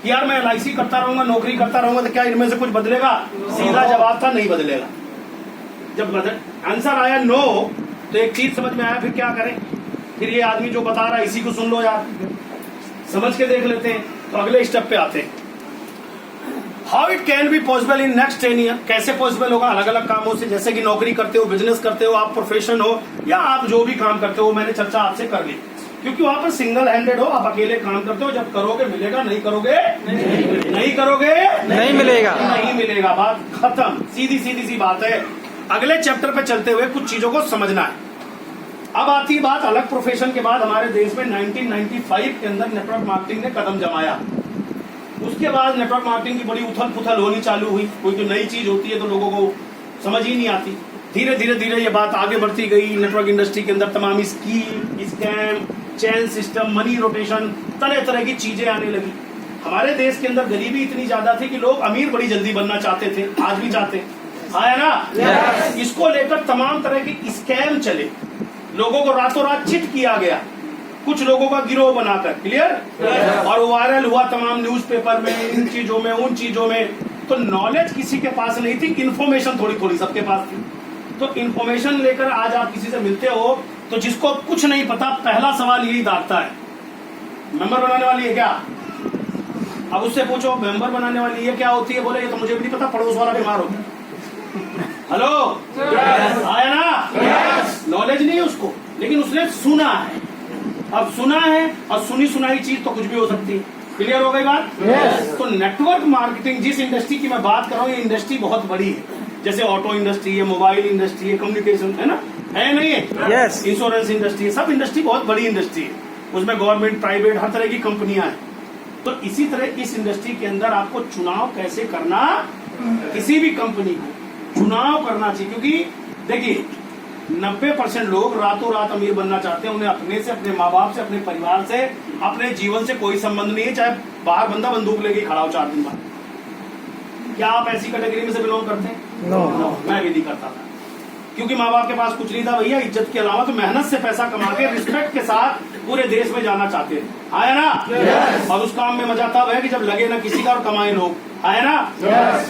कि यार मैं LIC करता रहूंगा, नौकरी करता रहूंगा तो क्या इनमें से कुछ बदलेगा? सीधा जवाब था नहीं बदलेगा। जब आंसर आया नो, तो एक चीज समझ में आया, फिर क्या करें? फिर ये आदमी जो बता रहा है इसी को सुन लो यार, समझ के देख लेते हैं। तो अगले स्टेप पे आते हैं, how it can be possible in next 10 year. कैसे पॉसिबल होगा? अलग अलग कामों से, जैसे कि नौकरी करते हो, बिजनेस करते हो, आप प्रोफेशन हो, या आप जो भी काम करते हो, मैंने चर्चा आपसे कर ली। क्योंकि वहां पर सिंगल हैंडेड हो, आप अकेले काम करते हो। जब करोगे मिलेगा, नहीं करोगे नहीं करोगे नहीं मिलेगा, नहीं मिलेगा। बात खत्म, सीधी सीधी सी बात है। अगले चैप्टर पे चलते हुए कुछ चीजों को समझना है। अब आती है बात अलग प्रोफेशन के बाद। हमारे देश में 1995 के अंदर नेटवर्क मार्केटिंग ने कदम जमाया। उसके बाद नेटवर्क मार्केटिंग की बड़ी उथल पुथल होनी चालू हुई। कोई तो नई चीज होती है तो लोगों को समझ ही नहीं आती। धीरे धीरे धीरे ये बात आगे बढ़ती गई। नेटवर्क इंडस्ट्री के अंदर तमाम scheme, scam, chain system, money rotation, तरह तरह की चीजें आने लगी। हमारे देश के अंदर गरीबी इतनी ज्यादा थी कि लोग अमीर बड़ी जल्दी बनना चाहते थे, आज भी चाहते हैं, है ना? इसको लेकर तमाम तरह के स्कैम चले, लोगों को रातों रात चिट किया गया, कुछ लोगों का गिरोह बनाकर। क्लियर? और वायरल हुआ तमाम न्यूज़पेपर में, इन चीजों में, उन चीजों में। तो नॉलेज किसी के पास नहीं थी, इन्फॉर्मेशन थोड़ी थोड़ी सबके पास थी। तो इन्फॉर्मेशन लेकर आज आप किसी से मिलते हो तो जिसको कुछ नहीं पता, पहला सवाल यही दागता है, मेंबर बनाने वाली है क्या? अब उससे पूछो मेंबर बनाने वाली ये क्या होती है? बोले ये तो मुझे भी नहीं पता, पड़ोस वाला बीमार होता है। हेलो, आया ना? नॉलेज नहीं है उसको, लेकिन उसने सुना है। अब सुना है और सुनी सुनाई चीज तो कुछ भी हो सकती है। क्लियर हो गई बात? तो नेटवर्क मार्केटिंग, जिस इंडस्ट्री की मैं बात कर रहा हूँ, ये इंडस्ट्री बहुत बड़ी है। जैसे ऑटो इंडस्ट्री है, मोबाइल इंडस्ट्री है, कम्युनिकेशन है ना, है नहीं है? इंश्योरेंस इंडस्ट्री है, सब इंडस्ट्री बहुत बड़ी इंडस्ट्री है। उसमें गवर्नमेंट, प्राइवेट, हर तरह की कंपनियां हैं। तो इसी तरह इस इंडस्ट्री के अंदर आपको चुनाव कैसे करना, किसी भी कंपनी को चुनाव करना चाहिए। क्योंकि देखिए 90% लोग रातों रात अमीर बनना चाहते हैं। उन्हें अपने से, अपने माँ बाप से, अपने परिवार से, अपने जीवन से कोई संबंध नहीं है, चाहे बाहर बंदा बंदूक लेके खड़ा हो 4 दिन बाद। क्या आप ऐसी कैटेगरी में से बिलोंग करते हैं? नो, मैं भी नहीं करता था। क्योंकि माँ बाप के पास कुछ नहीं था भैया, इज्जत के अलावा, तो मेहनत से पैसा कमा के रिस्पेक्ट के साथ पूरे देश में जाना चाहते थे, आया ना? और उस काम में मजा तब है कि जब लगे ना किसी का और कमाए लोग, आया ना?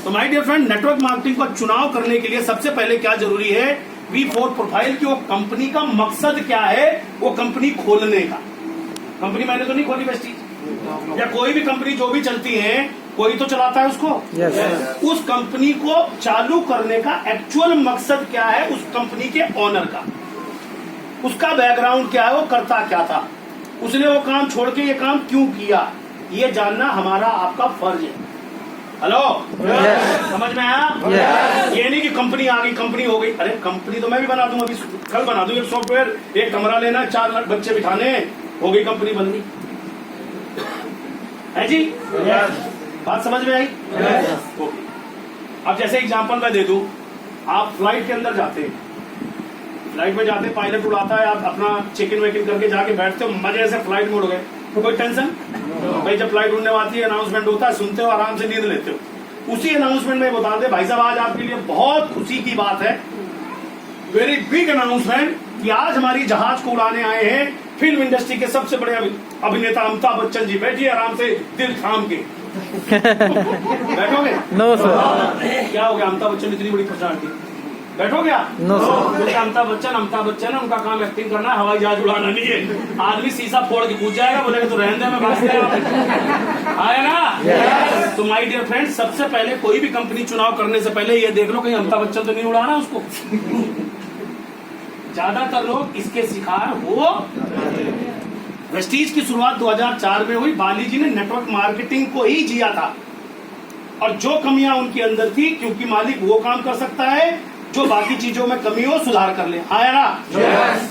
तो my dear friend, network marketing का चुनाव करने के लिए सबसे पहले क्या जरूरी है? V4 प्रोफाइल की वो कंपनी का मकसद क्या है, वो कंपनी खोलने का। कंपनी मैंने तो नहीं खोली वेस्टीज, या कोई भी कंपनी जो भी चलती है, कोई तो चलाता है उसको। उस कंपनी को चालू करने का एक्चुअल मकसद क्या है, उस कंपनी के ओनर का, उसका बैकग्राउंड क्या है, वो करता क्या था, उसने वो काम छोड़ के ये काम क्यों किया, ये जानना हमारा आपका फर्ज है। हेलो, समझ में आया? ये नहीं कि कंपनी आ गई, कंपनी हो गई। अरे कंपनी तो मैं भी बना दूं, अभी कल बना दूं। एक सॉफ्टवेयर, एक कमरा लेना, 4 बच्चे बिठाने, हो गई कंपनी बन गई। है जी? बात समझ में आई? ओके। अब जैसे एग्जांपल मैं दे दूं, आप फ्लाइट के अंदर जाते हैं, फ्लाइट में जाते, पायलट उड़ाता है, आप अपना चेक इन वेकिन करके जाके बैठते हो, मजे से फ्लाइट मोड़ गए, तो कोई टेंशन भाई। जब फ्लाइट उड़ने आती है, अनाउंसमेंट होता है, सुनते हो, आराम से नींद लेते हो। उसी अनाउंसमेंट में बता दे भाई साहब, आज आपके लिए बहुत खुशी की बात है, वेरी बिग अनाउंसमेंट, कि आज हमारी जहाज को उड़ाने आए हैं फिल्म इंडस्ट्री के सबसे बड़े अभिनेता अमिताभ बच्चन जी। बैठिए आराम से, दिल थाम के बैठोगे? No sir. क्या हो गया? अमिताभ बच्चन इतनी बड़ी पर्सनालिटी, बैठोगे आप? No sir. अमिताभ बच्चन है, उनका काम एक्टिंग करना है, हवाई जहाज उड़ाना नहीं है। आदमी शीशा फोड़ के पूछ जाएगा, बोलेगा तो रहने दे, मैं बात करेगा, आया ना? तो माय डियर फ्रेंड, सबसे पहले कोई भी कंपनी चुनाव करने से पहले ये देख लो कहीं अमिताभ बच्चन तो नहीं उड़ाना उसको। ज्यादातर लोग इसके शिकार हो। वेस्टीज की शुरुआत 2004 में हुई। बाली जी ने नेटवर्क मार्केटिंग को ही जिया था, और जो कमियां उनके अंदर थी, क्योंकि मालिक वो काम कर सकता है जो बाकी चीजों में कमी हो सुधार कर ले, आया ना?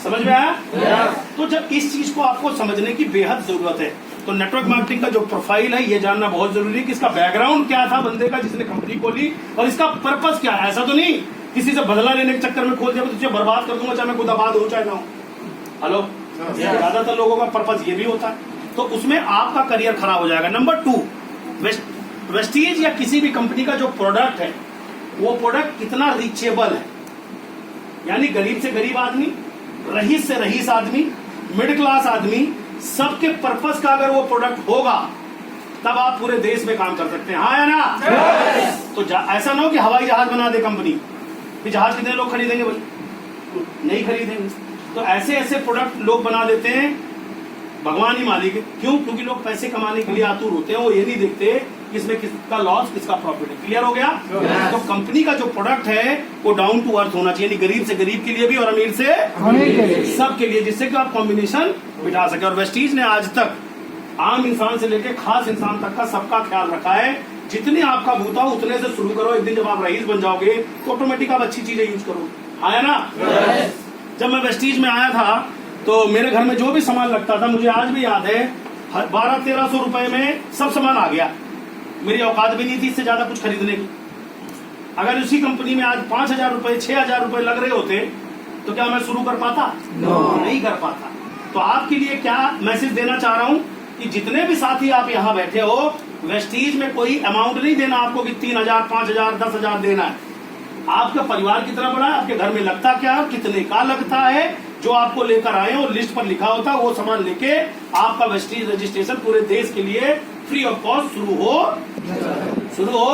समझ में आया? तो जब इस चीज को आपको समझने की बेहद जरूरत है, तो नेटवर्क मार्केटिंग का जो प्रोफाइल है ये जानना बहुत जरूरी है कि इसका बैकग्राउंड क्या था बंदे का जिसने कंपनी खोली, और इसका पर्पस क्या है। ऐसा तो नहीं किसी से बदला लेने के चक्कर में खोल दिया तो तुझे बर्बाद कर दूंगा, चाहे मैं खुद आबाद हो चाहे ना हो। हेलो, ज्यादातर लोगों का पर्पस ये भी होता है, तो उसमें आपका करियर खराब हो जाएगा। नंबर 2, वेस्टीज या किसी भी कंपनी का जो प्रोडक्ट है, वो प्रोडक्ट कितना रीचेबल है, यानी गरीब से गरीब आदमी, रईस से रईस आदमी, मिडिल क्लास आदमी, सबके पर्पस का अगर वो प्रोडक्ट होगा तब आप पूरे देश में काम कर सकते हैं, हाँ या ना? तो ऐसा ना हो कि हवाई जहाज बना दे कंपनी, कि जहाज कितने लोग खरीदेंगे भाई? नहीं खरीदेंगे। तो ऐसे ऐसे प्रोडक्ट लोग बना देते हैं, भगवान ही मालिक है। क्यों? क्योंकि लोग पैसे कमाने के लिए आतुर होते हैं, वो ये नहीं देखते कि इसमें किसका लॉस किसका प्रॉफिट है। क्लियर हो गया? तो कंपनी का जो प्रोडक्ट है वो डाउन टू अर्थ होना चाहिए, गरीब से गरीब के लिए भी और अमीर से सबके लिए, जिससे कि आप कॉम्बिनेशन बिठा सके। और वेस्टीज ने आज तक आम इंसान से लेकर खास इंसान तक का सबका ख्याल रखा है। जितने आपका भूता हो उतने से शुरू करो, एक दिन जब आप रईस बन जाओगे तो ऑटोमेटिक आप अच्छी चीजें यूज करो, आया ना? जब मैं वेस्टीज में आया था तो मेरे घर में जो भी सामान लगता था, मुझे आज भी याद है, 1200-1300 रुपए में सब सामान आ गया। मेरी औकात भी नहीं थी इससे ज्यादा कुछ खरीदने की। अगर उसी कंपनी में आज 5000 रुपए 6000 रुपए लग रहे होते तो क्या मैं शुरू कर पाता? नहीं कर पाता। तो आपके लिए क्या मैसेज देना चाह रहा हूं कि जितने भी साथी आप यहाँ बैठे हो, वेस्टीज में कोई अमाउंट नहीं देना आपको कि 3000, 5000, 10,000 देना है। आपका परिवार कितना बड़ा है, आपके घर में लगता क्या है, कितने का लगता है, जो आपको लेकर आए और लिस्ट पर लिखा होता है वो सामान लेके आपका वेस्टीज रजिस्ट्रेशन पूरे देश के लिए फ्री ऑफ कॉस्ट शुरू हो